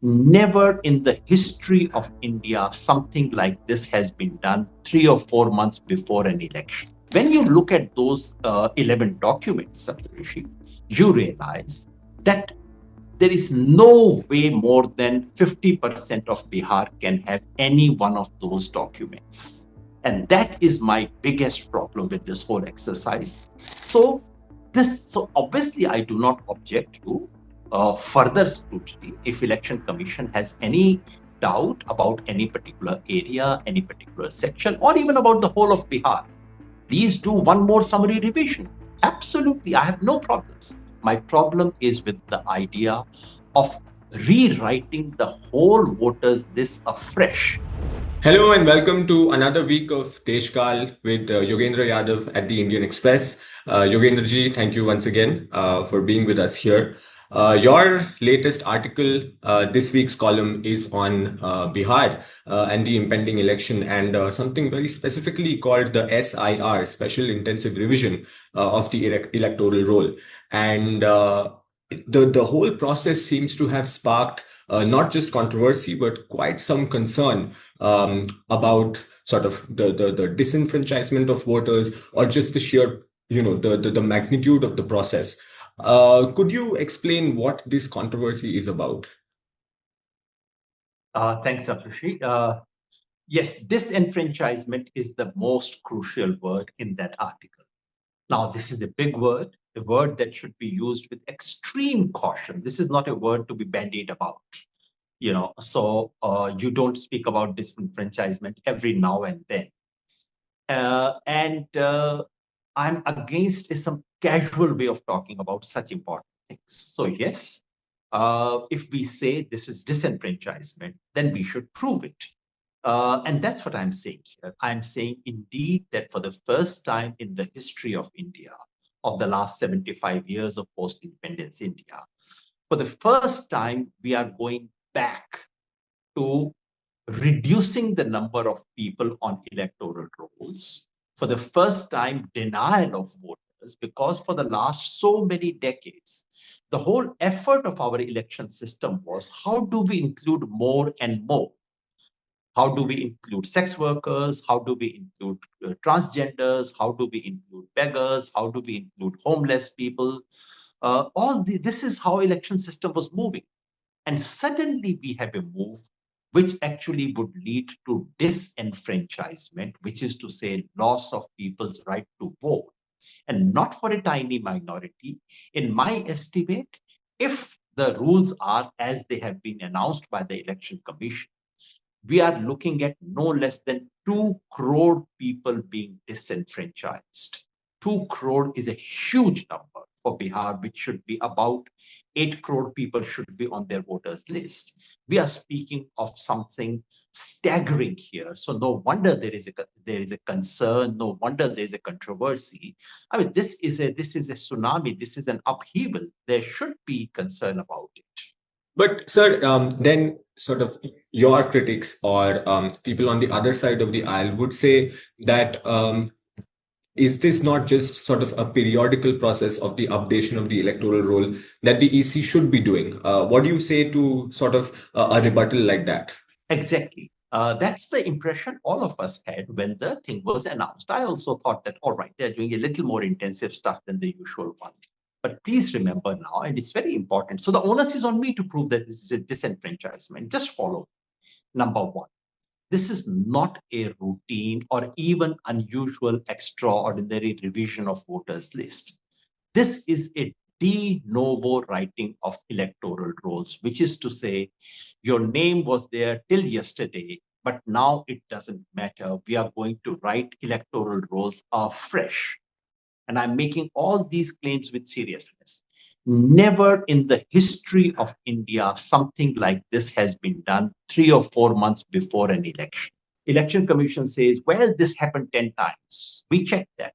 Never in the history of India something like this has been done 3 or 4 months before an election. When you look at those 11 documents, Saptarishi, you realize that there is no way more than 50% of Bihar can have any one of those documents. And that is my biggest problem with this whole exercise. So obviously I do not object to further scrutiny if election commission has any doubt about any particular area, any particular section, or even about the whole of Bihar. Please do one more summary revision. Absolutely, I have no problems. My problem is with the idea of rewriting the whole voters list afresh. Hello and welcome to another week of Deshkal with Yogendra Yadav at the Indian Express. Yogendra ji, thank you once again for being with us here. Your latest article, this week's column, is on Bihar and the impending election and something very specifically called the SIR, Special Intensive Revision of the electoral roll. And the whole process seems to have sparked not just controversy, but quite some concern about sort of the disenfranchisement of voters or just the sheer, the magnitude of the process. Could you explain what this controversy is about? Thanks, Aprishi. Yes, disenfranchisement is the most crucial word in that article. Now, this is a big word, a word that should be used with extreme caution. This is not a word to be bandied about. So you don't speak about disenfranchisement every now and then. And I'm against some casual way of talking about such important things. So yes, if we say this is disenfranchisement, then we should prove it. And that's what I'm saying here. I'm saying indeed that for the first time in the history of India, of the last 75 years of post-independence India, for the first time, we are going back to reducing the number of people on electoral rolls. For the first time, denial of voters, because for the last so many decades, the whole effort of our election system was how do we include more and more? How do we include sex workers? How do we include transgenders? How do we include beggars? How do we include homeless people? This is how election system was moving. And suddenly we have a move which actually would lead to disenfranchisement, which is to say loss of people's right to vote, and not for a tiny minority. In my estimate, if the rules are as they have been announced by the Election Commission, we are looking at no less than 2 crore people being disenfranchised. 2 crore is a huge number for Bihar, which should be about 8 crore people should be on their voters list. We are speaking of something staggering here. So no wonder there is a concern. No wonder there is a controversy. I mean, this is a tsunami. This is an upheaval. There should be concern about it. But, sir, then sort of your critics or people on the other side of the aisle would say that is this not just sort of a periodical process of the updation of the electoral roll that the EC should be doing? What do you say to sort of a rebuttal like that? Exactly. That's the impression all of us had when the thing was announced. I also thought that, all right, they're doing a little more intensive stuff than the usual one. But please remember now, and it's very important. So the onus is on me to prove that this is a disenfranchisement. Just follow. Number one, this is not a routine or even unusual, extraordinary revision of voters' list. This is a de novo writing of electoral rolls, which is to say, your name was there till yesterday, but now it doesn't matter. We are going to write electoral rolls afresh. And I'm making all these claims with seriousness. Never in the history of India something like this has been done 3 or 4 months before an election. Election Commission says, well, this happened 10 times. We checked that.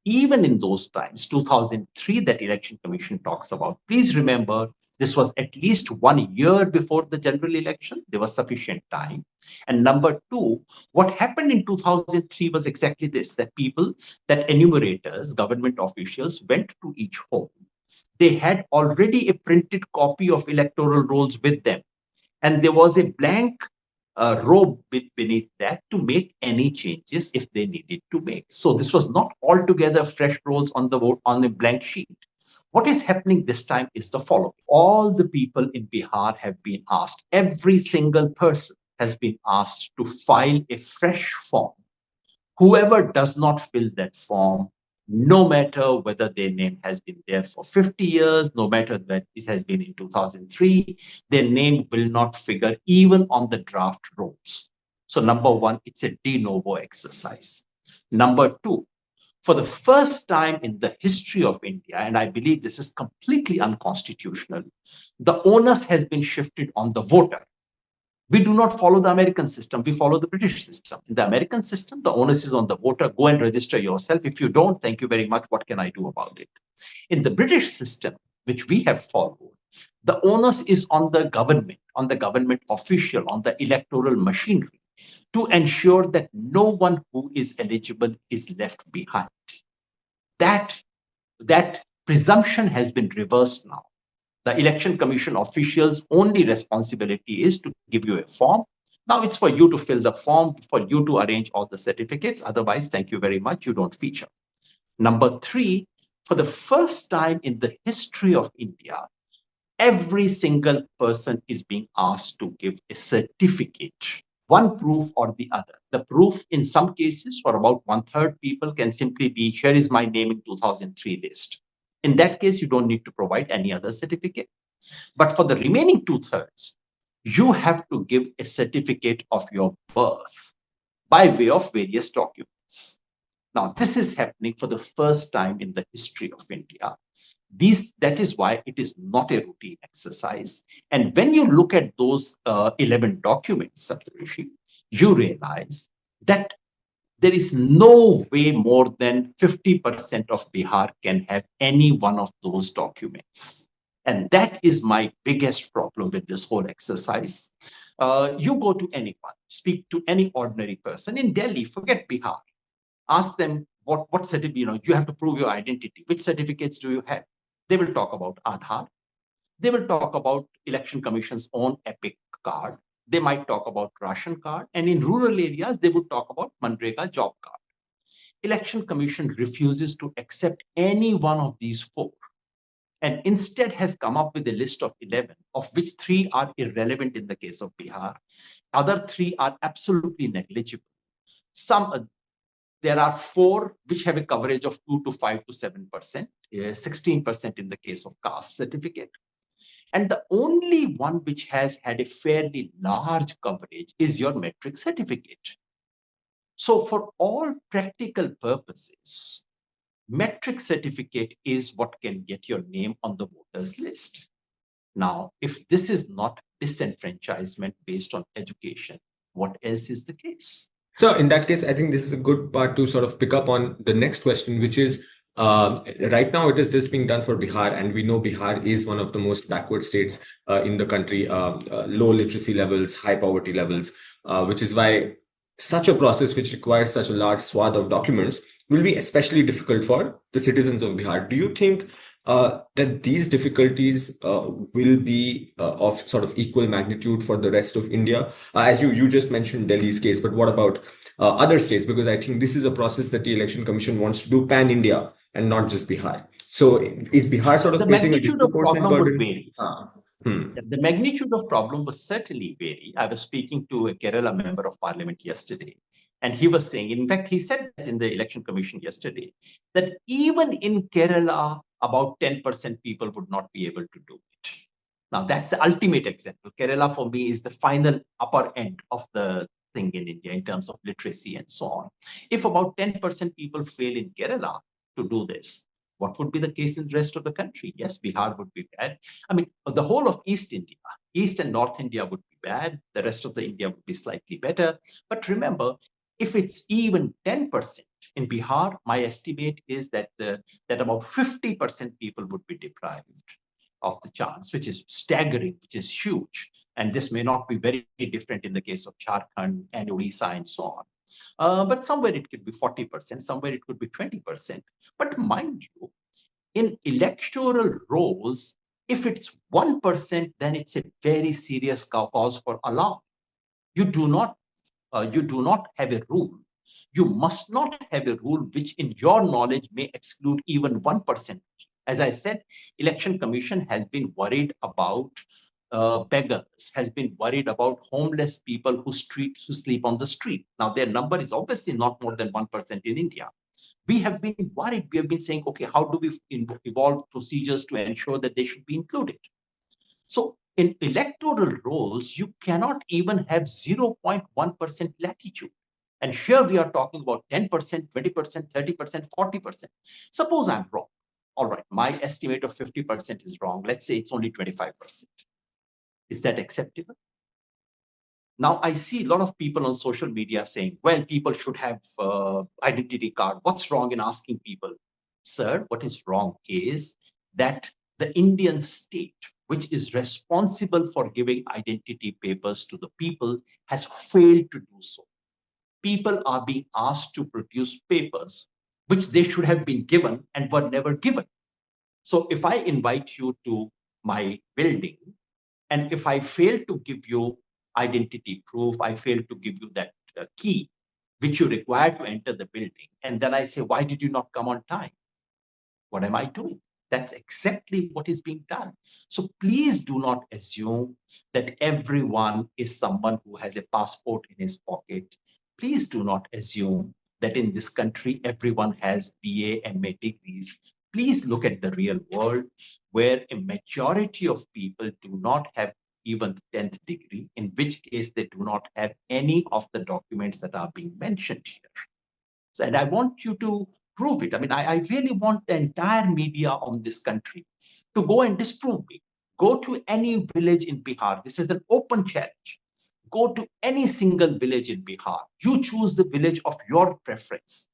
Even in those times, 2003, that Election Commission talks about, please remember, this was at least 1 year before the general election. There was sufficient time. And number two, what happened in 2003 was exactly this, that enumerators, government officials went to each home. They had already a printed copy of electoral rolls with them. And there was a blank row beneath that to make any changes if they needed to make. So this was not altogether fresh rolls on the vote on a blank sheet. What is happening this time is the following. All the people in Bihar have been asked, every single person has been asked to file a fresh form. Whoever does not fill that form, no matter whether their name has been there for 50 years, no matter that it has been in 2003, their name will not figure even on the draft rolls. So number one, it's a de novo exercise. Number two, for the first time in the history of India, and I believe this is completely unconstitutional, the onus has been shifted on the voter. We do not follow the American system. We follow the British system. In the American system, the onus is on the voter. Go and register yourself. If you don't, thank you very much. What can I do about it? In the British system, which we have followed, the onus is on the government official, on the electoral machinery to ensure that no one who is eligible is left behind. That presumption has been reversed now. The election commission officials' only responsibility is to give you a form. Now it's for you to fill the form, for you to arrange all the certificates. Otherwise, thank you very much, you don't feature. Number three, for the first time in the history of India, every single person is being asked to give a certificate, one proof or the other. The proof in some cases for about 1/3 people can simply be, here is my name in 2003 list. In that case, you don't need to provide any other certificate. But for the remaining 2/3, you have to give a certificate of your birth by way of various documents. Now, this is happening for the first time in the history of India. That is why it is not a routine exercise. And when you look at those 11 documents, Saptarishi, you realize that there is no way more than 50% of Bihar can have any one of those documents. And that is my biggest problem with this whole exercise. You go to anyone, speak to any ordinary person in Delhi, forget Bihar, ask them what certificate, you have to prove your identity. Which certificates do you have? They will talk about Aadhaar. They will talk about Election Commission's own EPIC card. They might talk about ration card. And in rural areas, they would talk about Manrega job card. Election Commission refuses to accept any one of these four and instead has come up with a list of 11, of which 3 are irrelevant in the case of Bihar. Other 3 are absolutely negligible. There are 4 which have a coverage of 2 to 5 to 7%, 16% in the case of caste certificate. And the only one which has had a fairly large coverage is your metric certificate. So for all practical purposes, metric certificate is what can get your name on the voters list. Now, if this is not disenfranchisement based on education, what else is the case? So in that case, I think this is a good part to sort of pick up on the next question, which is right now it is just being done for Bihar, and we know Bihar is one of the most backward states in the country, low literacy levels, high poverty levels, which is why such a process which requires such a large swath of documents will be especially difficult for the citizens of Bihar. Do you think that these difficulties will be of sort of equal magnitude for the rest of India? As you just mentioned Delhi's case, but what about other states? Because I think this is a process that the Election Commission wants to do pan-India and not just Bihar. So is Bihar sort of The facing a magnitude of disproportionate problem would burden? vary. The magnitude of problem will certainly vary. I was speaking to a Kerala member of parliament yesterday, and he was saying, in fact, he said that in the election commission yesterday, that even in Kerala, about 10% people would not be able to do it. Now, that's the ultimate example. Kerala, for me, is the final upper end of the thing in India in terms of literacy and so on. If about 10% people fail in Kerala to do this, what would be the case in the rest of the country? Yes, Bihar would be bad. I mean, the whole of East India, East and North India would be bad. The rest of the India would be slightly better. But remember, if it's even 10%, in Bihar, my estimate is that about 50% people would be deprived of the chance, which is staggering, which is huge. And this may not be very different in the case of Jharkhand and Odisha and so on. But somewhere it could be 40%, somewhere it could be 20%. But mind you, in electoral rolls, If it's 1%, then it's a very serious cause for alarm. You do not have a rule. You must not have a rule which, in your knowledge, may exclude even 1%. As I said, Election Commission has been worried about beggars, has been worried about homeless people who sleep on the street. Now, their number is obviously not more than 1% in India. We have been worried. We have been saying, okay, how do we evolve procedures to ensure that they should be included? So in electoral rolls, you cannot even have 0.1% latitude. And here we are talking about 10%, 20%, 30%, 40%. Suppose I'm wrong. All right, my estimate of 50% is wrong. Let's say it's only 25%. Is that acceptable? Now, I see a lot of people on social media saying, well, people should have identity card. What's wrong in asking people? Sir, what is wrong is that the Indian state, which is responsible for giving identity papers to the people, has failed to do so. People are being asked to produce papers which they should have been given and were never given. So if I invite you to my building, and if I fail to give you identity proof, I fail to give you that key which you require to enter the building, and then I say, why did you not come on time? What am I doing? That's exactly what is being done. So please do not assume that everyone is someone who has a passport in his pocket. Please do not assume that in this country everyone has BA and MA degrees. Please look at the real world where a majority of people do not have even the 10th degree, in which case they do not have any of the documents that are being mentioned here. So, and I want you to prove it. I mean, I really want the entire media on this country to go and disprove me. Go to any village in Bihar. This is an open challenge. Go to any single village in Bihar. You choose the village of your preference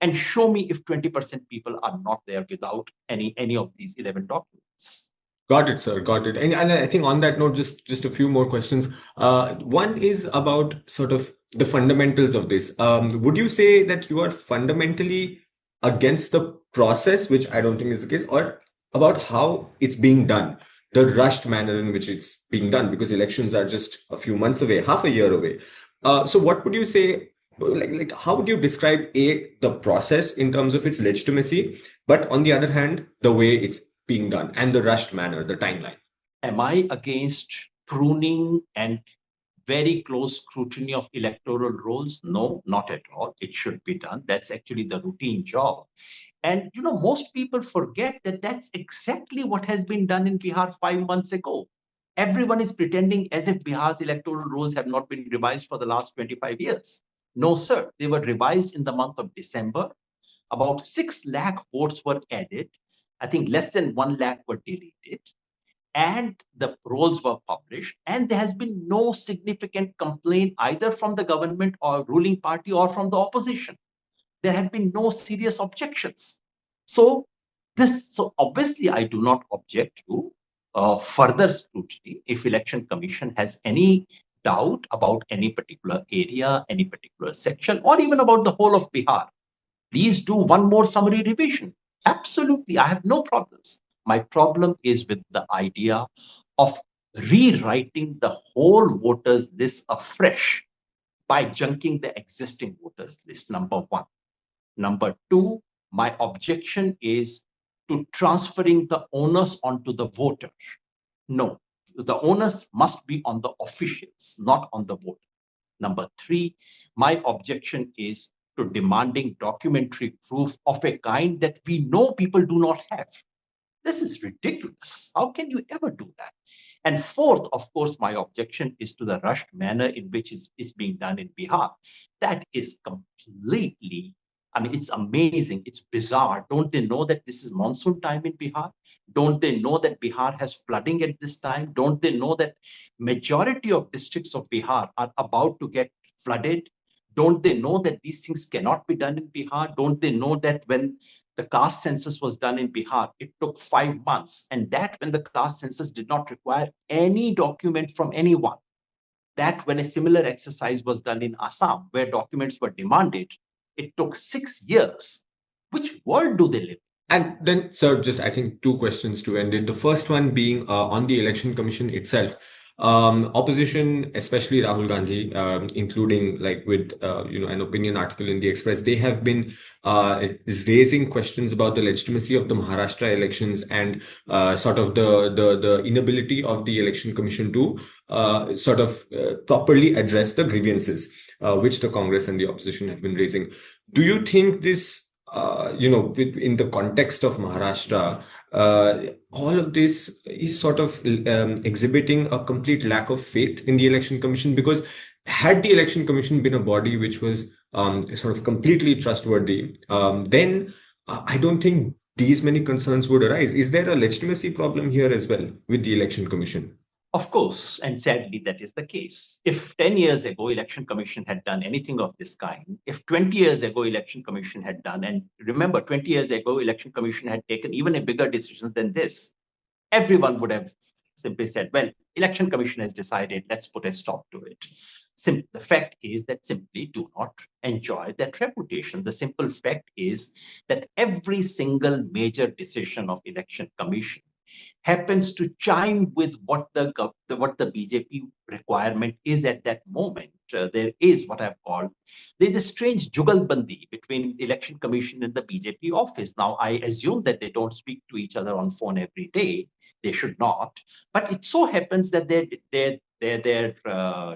and show me if 20% people are not there without any of these 11 documents. Got it, sir. Got it. And I think on that note, just a few more questions. One is about sort of the fundamentals of this. Would you say that you are fundamentally against the process, which I don't think is the case, or about how it's being done, the rushed manner in which it's being done, because elections are just a few months away, half a year away. So what would you say? Like how would you describe the process in terms of its legitimacy, but on the other hand, the way it's being done and the rushed manner, the timeline? Am I against pruning and very close scrutiny of electoral rolls? No, not at all. It should be done. That's actually the routine job. And most people forget that that's exactly what has been done in Bihar 5 months ago. Everyone is pretending as if Bihar's electoral rules have not been revised for the last 25 years. No, sir. They were revised in the month of December. About 6 lakh votes were added. I think less than 1 lakh were deleted, and the rolls were published, and there has been no significant complaint either from the government or ruling party or from the opposition. There have been no serious objections. So obviously I do not object to further scrutiny. If Election Commission has any doubt about any particular area, any particular section, or even about the whole of Bihar, please do one more summary revision. Absolutely, I have no problems. My problem is with the idea of rewriting the whole voters list afresh by junking the existing voters list, number one. Number two, my objection is to transferring the onus onto the voter. No, the onus must be on the officials, not on the voter. Number three, my objection is to demanding documentary proof of a kind that we know people do not have. This is ridiculous. How can you ever do that? And fourth, of course, my objection is to the rushed manner in which is being done in Bihar. That is completely, I mean, it's amazing. It's bizarre. Don't they know that this is monsoon time in Bihar? Don't they know that Bihar has flooding at this time? Don't they know that majority of districts of Bihar are about to get flooded? Don't they know that these things cannot be done in Bihar? Don't they know that when the caste census was done in Bihar, it took 5 months, and that when the caste census did not require any document from anyone? That when a similar exercise was done in Assam, where documents were demanded, it took 6 years. Which world do they live in? And then, sir, just I think two questions to end it. The first one being on the election commission itself. Opposition, especially Rahul Gandhi, including like with an opinion article in the Express, they have been raising questions about the legitimacy of the Maharashtra elections and sort of the inability of the election commission to properly address the grievances which the Congress and the opposition have been raising. Do you think this? In the context of Maharashtra, all of this is sort of exhibiting a complete lack of faith in the election commission, because had the election commission been a body which was sort of completely trustworthy, then I don't think these many concerns would arise. Is there a legitimacy problem here as well with the election commission? Of course, and sadly, that is the case. If 10 years ago, Election Commission had done anything of this kind, if 20 years ago, Election Commission had done, and remember, 20 years ago, Election Commission had taken even a bigger decision than this, everyone would have simply said, well, Election Commission has decided, let's put a stop to it. The fact is that simply do not enjoy that reputation. The simple fact is that every single major decision of Election Commission happens to chime with what the BJP requirement is at that moment. There is what I've called, there's a strange jugalbandi between Election Commission and the BJP office. Now, I assume that they don't speak to each other on phone every day. They should not. But it so happens that their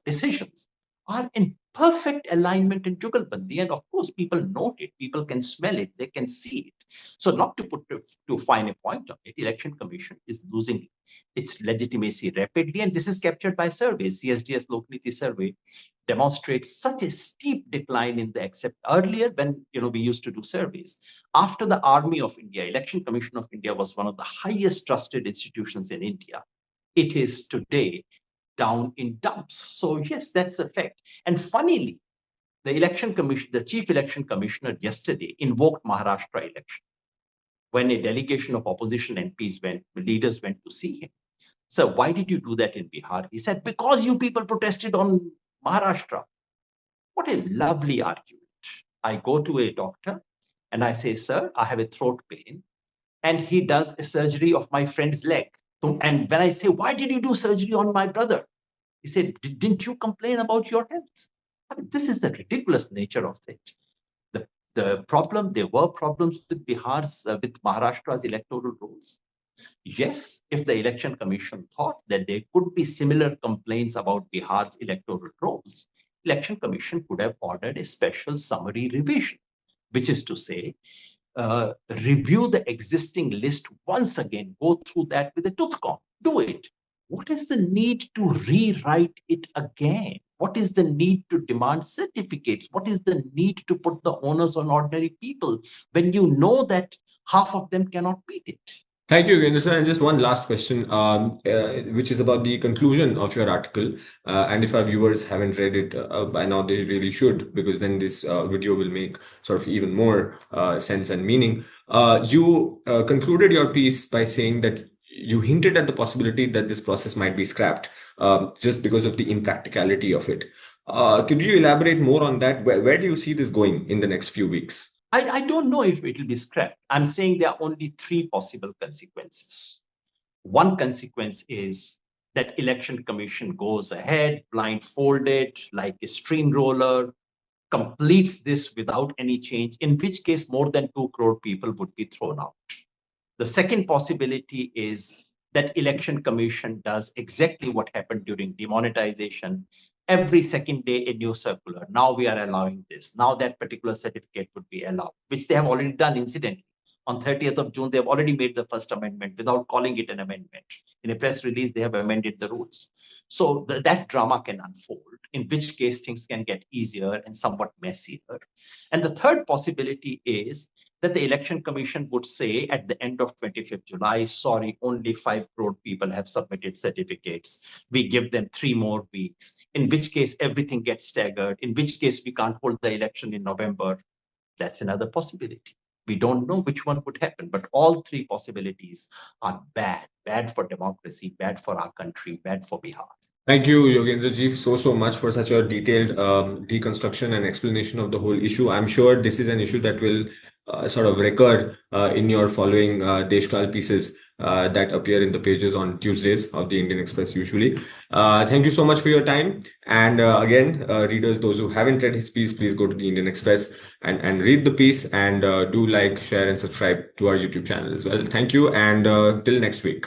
decisions are in perfect alignment in jugalbandi. And of course, people note it, people can smell it, they can see it. So not to put to fine a point on it, Election Commission is losing its legitimacy rapidly, and this is captured by surveys. CSDS Lokniti survey demonstrates such a steep decline in the accept. Earlier, when we used to do surveys, after the Army of India, Election Commission of India was one of the highest trusted institutions in India. It is today down in dumps. So yes, that's a fact. And funnily, the election commission, the chief election commissioner yesterday invoked Maharashtra election when a delegation of opposition leaders went to see him. So why did you do that in Bihar? He said, because you people protested on Maharashtra. What a lovely argument. I go to a doctor and I say, sir, I have a throat pain. And he does a surgery of my friend's leg. And when I say, why did you do surgery on my brother? He said, didn't you complain about your health? I mean, this is the ridiculous nature of it. There were problems with with Maharashtra's electoral rolls. Yes, if the election commission thought that there could be similar complaints about Bihar's electoral rolls, election commission could have ordered a special summary revision, which is to say, review the existing list once again, go through that with a tooth comb, do it. What is the need to rewrite it again? What is the need to demand certificates? What is the need to put the onus on ordinary people when you know that half of them cannot beat it? Thank you, Yogendra. And just one last question, which is about the conclusion of your article. And if our viewers haven't read it by now, they really should, because then this video will make sort of even more sense and meaning. You concluded your piece by saying that you hinted at the possibility that this process might be scrapped just because of the impracticality of it. Could you elaborate more on that? Where do you see this going in the next few weeks? I don't know if it will be scrapped. I'm saying there are only three possible consequences. One consequence is that election commission goes ahead, blindfolded, like a steamroller, completes this without any change, in which case more than 2 crore people would be thrown out. The second possibility is that election commission does exactly what happened during demonetization. Every second day, a new circular. Now we are allowing this. Now that particular certificate would be allowed, which they have already done, incidentally. On 30th of June, they have already made the first amendment without calling it an amendment. In a press release, they have amended the rules. So that drama can unfold, in which case things can get easier and somewhat messier. And the third possibility is that the election commission would say at the end of 25th July, sorry, only 5 crore people have submitted certificates. We give them 3 more weeks, in which case everything gets staggered, in which case we can't hold the election in November. That's another possibility. We don't know which one would happen, but all three possibilities are bad for democracy, bad for our country, bad for Bihar. Thank you, Yogendra ji, so much for such a detailed deconstruction and explanation of the whole issue. I'm sure this is an issue that will sort of recur in your following Deshkal pieces that appear in the pages on Tuesdays of the Indian Express usually. Thank you so much for your time. And again, readers, those who haven't read his piece, please go to the Indian Express and read the piece, and do like, share, and subscribe to our YouTube channel as well. Thank you, and till next week.